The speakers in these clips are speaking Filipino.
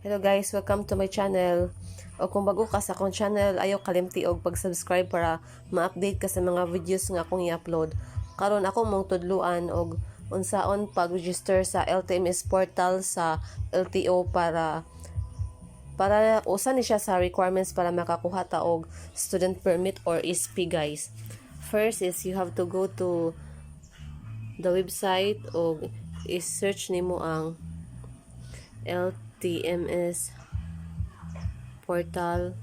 Hello guys, welcome to my channel. O kung bago ka sa akong channel, ayaw kalimti og pag-subscribe para ma-update ka sa mga videos nga akong i-upload. Karon ako mong tudluan og unsaon pag-register sa LTMS portal sa LTO para usa ni siya sa requirements para makakuha ta og student permit or SP guys. First is you have to go to the website og i-search nimo ang LTMS portal.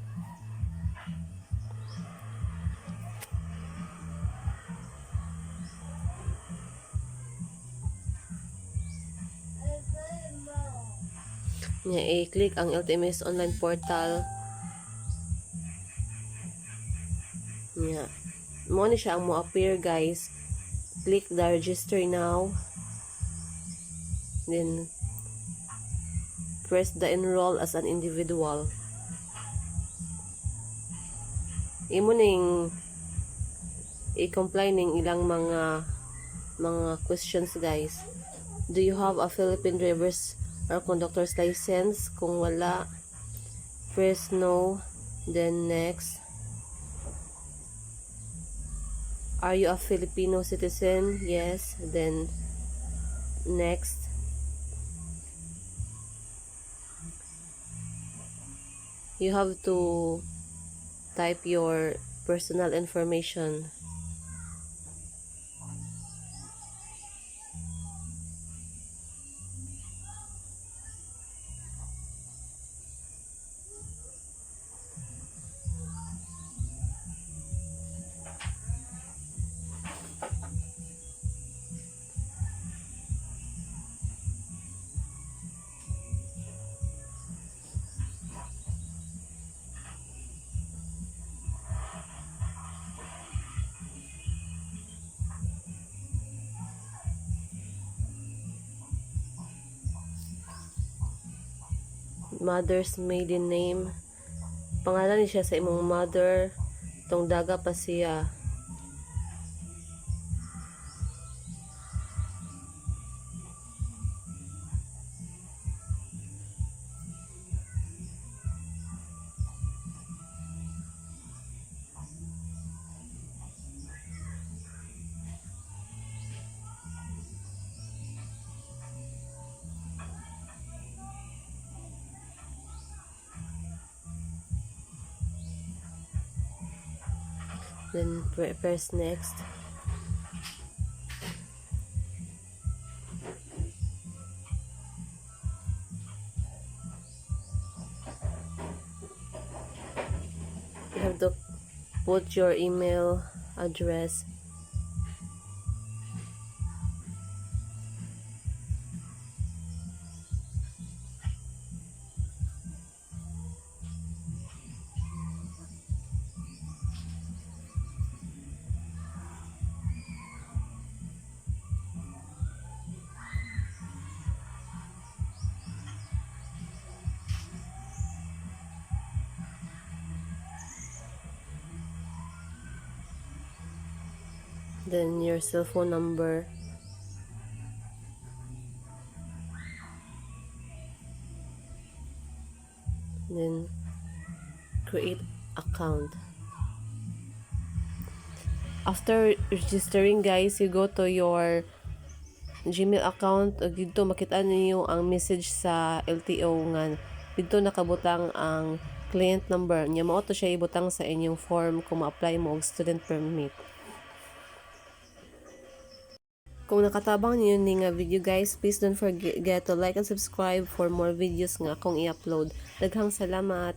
Nya i-click ang LTMS online portal. Nya mo ni siya ang mo appear guys. Click the register now. Then press the enroll as an individual. Imo ning i-comply ning ilang mga questions guys. Do you have a Philippine driver's or conductor's license? Kung wala, press no, then next. Are you a Filipino citizen? Yes, then next. You have to type your personal information. Mother's maiden name. Pangalan ni siya sa imong mother. Tong daga pa siya. Then press next. You have to put your email address. Then your cell phone number. Then create account. After registering guys, you go to your Gmail account ug dito makita niyo ang message sa LTO nga dito nakabutang ang client number nya mao to siya ibutang sa inyong form kung ma-apply mo og student permit. Kung nakatabang niyo ni nga video guys, please don't forget to like and subscribe for more videos nga akong i-upload. Daghang salamat.